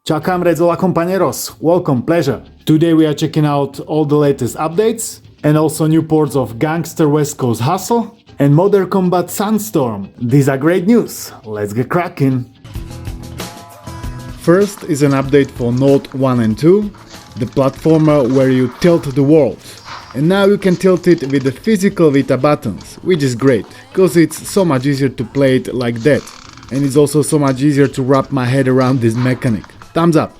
Ciao comrades, hola compañeros, welcome, pleasure. Today we are checking out all the latest updates and also new ports of Gangstar West Coast Hustle and Modern Combat Sandstorm. These are great news, let's get cracking. First is an update for Note 1 and 2, the platformer where you tilt the world. And now you can tilt it with the physical Vita buttons, which is great, cause it's so much easier to play it like that. And it's also so much easier to wrap my head around this mechanic. Thumbs up!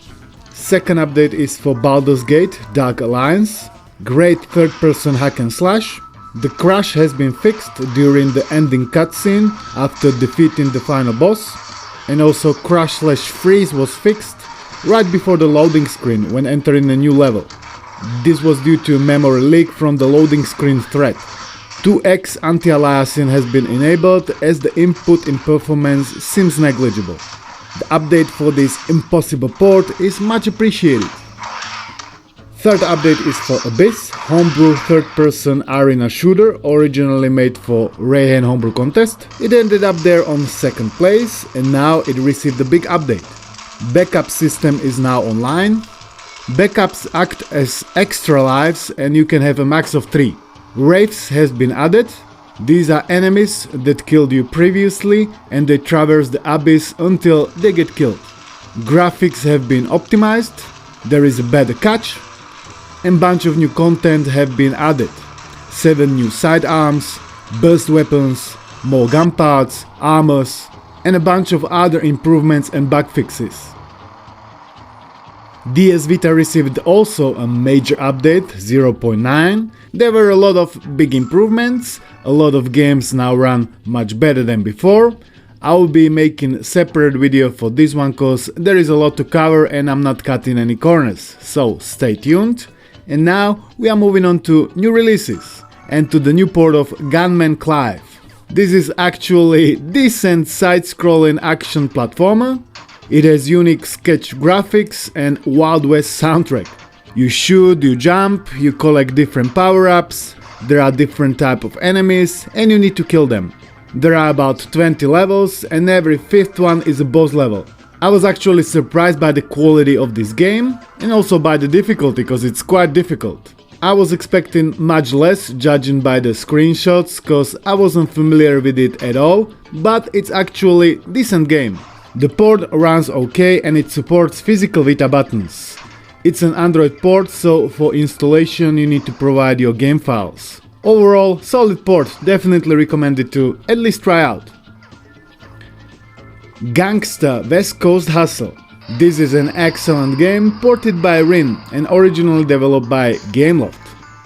Second update is for Baldur's Gate Dark Alliance. Great third-person hack and slash. The crash has been fixed during the ending cutscene after defeating the final boss. And also crash/freeze was fixed right before the loading screen when entering a new level. This was due to a memory leak from the loading screen thread. 2x anti-aliasing has been enabled as the input in performance seems negligible. The update for this impossible port is much appreciated. Third update is for Abyss, homebrew third-person arena shooter originally made for Rayhan Homebrew Contest. It ended up there on second place and now it received a big update. Backup system is now online. Backups act as extra lives and you can have a max of 3. Wraiths has been added. These are enemies that killed you previously and they traverse the abyss until they get killed. Graphics have been optimized, there is a better catch, and bunch of new content have been added. 7 new sidearms, burst weapons, more gun parts, armors, and a bunch of other improvements and bug fixes. PS Vita received also a major update, 0.9. There were a lot of big improvements, a lot of games now run much better than before. I will be making a separate video for this one cause there is a lot to cover and I'm not cutting any corners, so stay tuned. And now we are moving on to new releases and to the new port of Gunman Clive. This is actually decent side-scrolling action platformer. It has unique sketch graphics and Wild West soundtrack. You shoot, you jump, you collect different power-ups, there are different type of enemies and you need to kill them. There are about 20 levels and every 5th one is a boss level. I was actually surprised by the quality of this game and also by the difficulty cause it's quite difficult. I was expecting much less judging by the screenshots cause I wasn't familiar with it at all, but it's actually a decent game. The port runs okay and it supports physical Vita buttons. It's an Android port, so for installation you need to provide your game files. Overall, solid port, definitely recommended to at least try out. Gangstar West Coast Hustle. This is an excellent game ported by Rin and originally developed by Gameloft.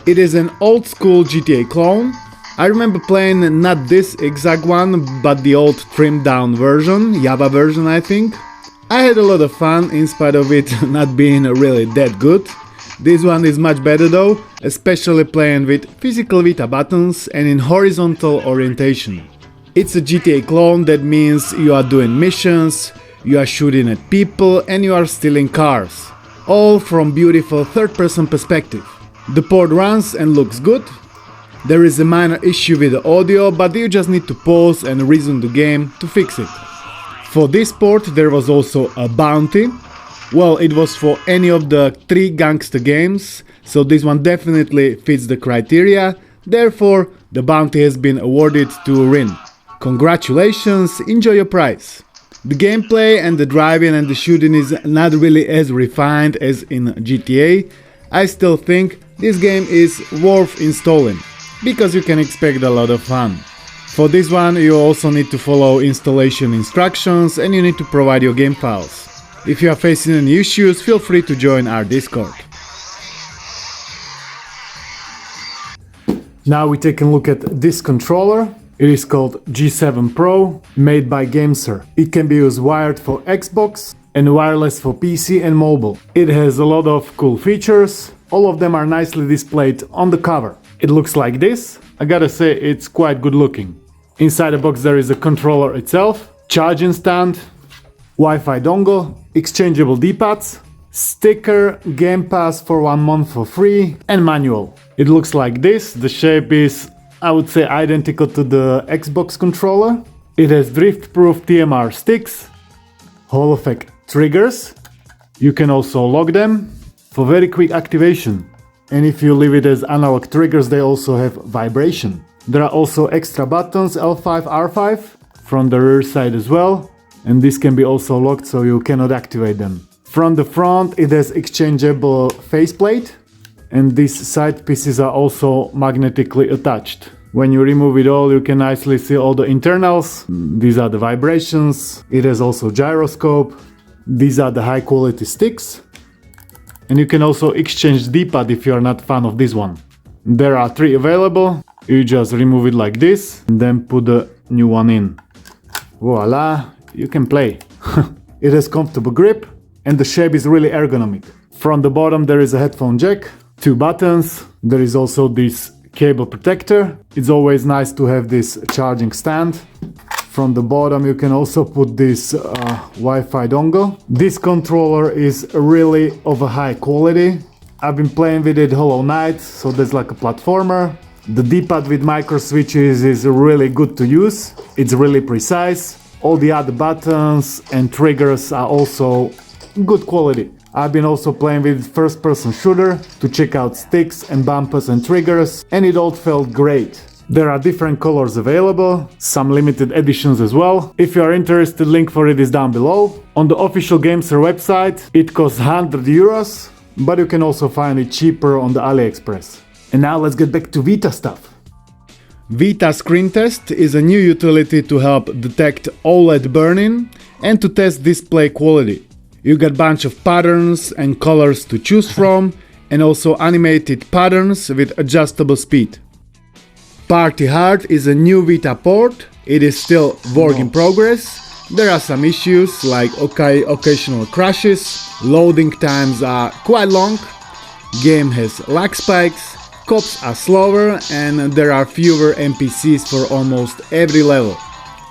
It is an old school GTA clone. I remember playing not this exact one, but the old trimmed down version, Java version I think. I had a lot of fun in spite of it not being really that good. This one is much better though, especially playing with physical Vita buttons and in horizontal orientation. It's a GTA clone, that means you are doing missions, you are shooting at people and you are stealing cars. All from beautiful third-person perspective. The port runs and looks good. There is a minor issue with the audio, but you just need to pause and resume the game to fix it. For this port there was also a bounty. Well, it was for any of the 3 Gangstar games, so this one definitely fits the criteria, therefore the bounty has been awarded to Rin. Congratulations, enjoy your prize! The gameplay and the driving and the shooting is not really as refined as in GTA. I still think this game is worth installing, because you can expect a lot of fun. For this one you also need to follow installation instructions and you need to provide your game files. If you are facing any issues, feel free to join our Discord. Now we take a look at this controller. It is called G7 Pro, made by Gamesir. It can be used wired for Xbox and wireless for PC and mobile. It has a lot of cool features. All of them are nicely displayed on the cover. It looks like this. I gotta say it's quite good looking. Inside the box there is a controller itself, charging stand, Wi-Fi dongle, exchangeable D-pads, sticker, Game Pass for 1 month for free, and manual. It looks like this. The shape is, I would say, identical to the Xbox controller. It has drift-proof TMR sticks, Hall effect triggers, You can also lock them for very quick activation. And if you leave it as analog triggers, they also have vibration. There are also extra buttons L5, R5 from the rear side as well. And this can be also locked so you cannot activate them. From the front it has exchangeable faceplate. And these side pieces are also magnetically attached. When you remove it all, you can nicely see all the internals. These are the vibrations. It has also gyroscope. These are the high quality sticks. And you can also exchange D-pad if you are not fan of this one. There are 3 available. You just remove it like this and then put the new one in. Voila, you can play. It has comfortable grip and the shape is really ergonomic. From the bottom there is a headphone jack, 2 buttons. There is also this cable protector. It's always nice to have this charging stand. From the bottom you can also put this Wi-Fi dongle. This controller is really of a high quality. I've been playing with it Hollow Knight, so there's like a platformer. The D-pad with micro switches is really good to use. It's really precise. All the other buttons and triggers are also good quality. I've been also playing with first-person shooter to check out sticks and bumpers and triggers, and it all felt great. There are different colors available, some limited editions as well. If you are interested, link for it is down below. On the official Gamesir website, it costs 100 euros, but you can also find it cheaper on the AliExpress. And now let's get back to Vita stuff. Vita Screen Test is a new utility to help detect OLED burn-in and to test display quality. You got a bunch of patterns and colors to choose from, and also animated patterns with adjustable speed. Party Hard is a new Vita port. It is still work in progress. There are some issues like occasional crashes, loading times are quite long, game has lag spikes, cops are slower, and there are fewer NPCs for almost every level.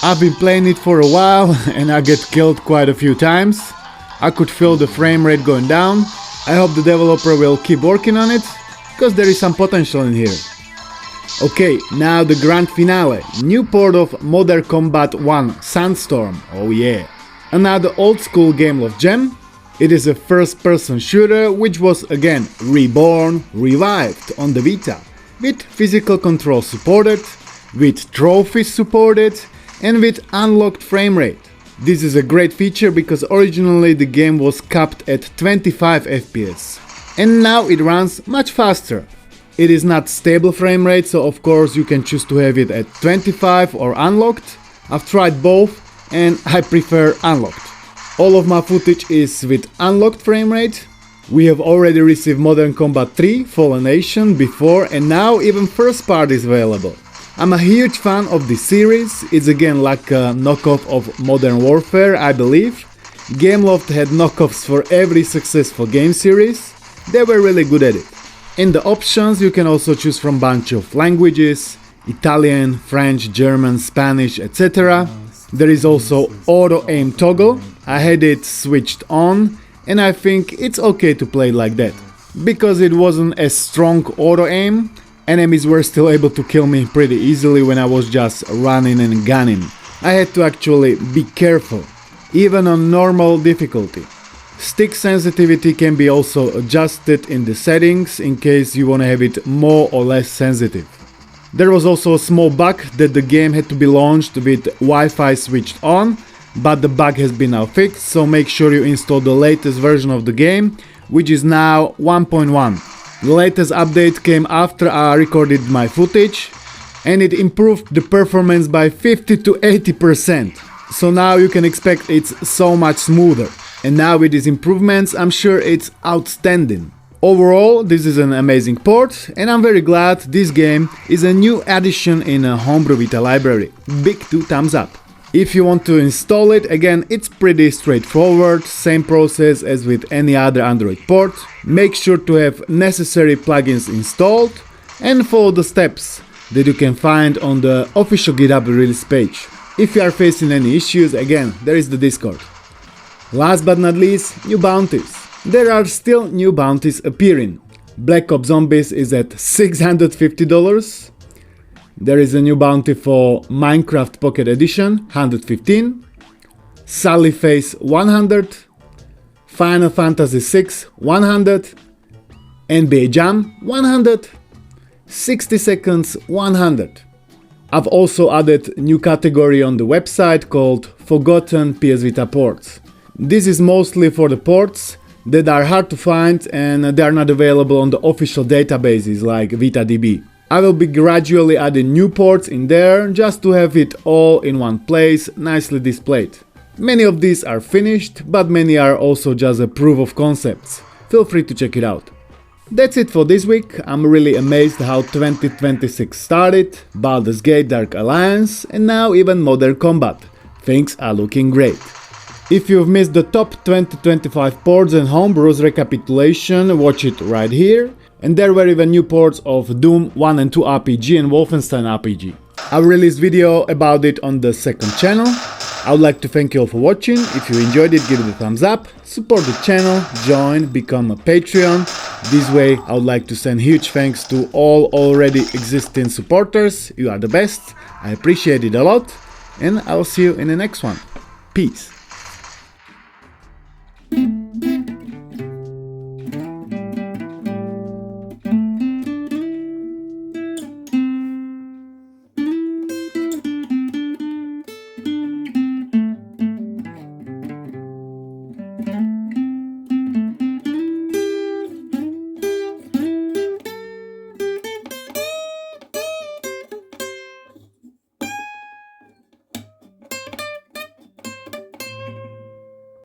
I've been playing it for a while and I get killed quite a few times. I could feel the frame rate going down. I hope the developer will keep working on it, because there is some potential in here. Okay, now the grand finale, new port of Modern Combat 1 Sandstorm, oh yeah. Another old school gameloft gem. It is a first-person shooter which was again reborn, revived on the Vita, with physical control supported, with trophies supported, and with unlocked frame rate. This is a great feature because originally the game was capped at 25 FPS, and now it runs much faster. It is not stable frame rate, so of course you can choose to have it at 25 or unlocked. I've tried both and I prefer unlocked. All of my footage is with unlocked frame rate. We have already received Modern Combat 3 Fallen Nation before, and now even first part is available. I'm a huge fan of this series. It's again like a knockoff of Modern Warfare, I believe. Gameloft had knockoffs for every successful game series. They were really good at it. In the options you can also choose from a bunch of languages, Italian, French, German, Spanish, etc. There is also auto aim toggle. I had it switched on and I think it's okay to play like that. Because it wasn't a strong auto aim, enemies were still able to kill me pretty easily when I was just running and gunning. I had to actually be careful, even on normal difficulty. Stick sensitivity can be also adjusted in the settings in case you want to have it more or less sensitive. There was also a small bug that the game had to be launched with Wi-Fi switched on, but the bug has been now fixed, so make sure you install the latest version of the game, which is now 1.1. The latest update came after I recorded my footage and it improved the performance by 50 to 80%. So now you can expect it's so much smoother. And now with these improvements I'm sure it's outstanding. Overall this is an amazing port and I'm very glad this game is a new addition in a Homebrew Vita library. Big 2 thumbs up. If you want to install it, again it's pretty straightforward, same process as with any other Android port. Make sure to have necessary plugins installed and follow the steps that you can find on the official GitHub release page. If you are facing any issues, again there is the Discord. Last but not least, new bounties. There are still new bounties appearing. Black Ops Zombies is at $650. There is a new bounty for Minecraft Pocket Edition, 115. Sully Face 100. Final Fantasy VI 100, NBA Jam 100, 60 seconds 100. I've also added new category on the website called Forgotten PS Vita ports. This is mostly for the ports that are hard to find and they are not available on the official databases like VitaDB. I will be gradually adding new ports in there just to have it all in one place, nicely displayed. Many of these are finished, but many are also just a proof of concepts. Feel free to check it out. That's it for this week. I'm really amazed how 2026 started, Baldur's Gate Dark Alliance, and now even Modern Combat. Things are looking great. If you've missed the top 2025 ports and homebrews recapitulation, watch it right here. And there were even new ports of Doom 1 and 2 RPG and Wolfenstein RPG. I released video about it on the second channel. I would like to thank you all for watching. If you enjoyed it, give it a thumbs up, support the channel, join, become a Patreon. This way I would like to send huge thanks to all already existing supporters. You are the best. I appreciate it a lot. And I'll see you in the next one. Peace.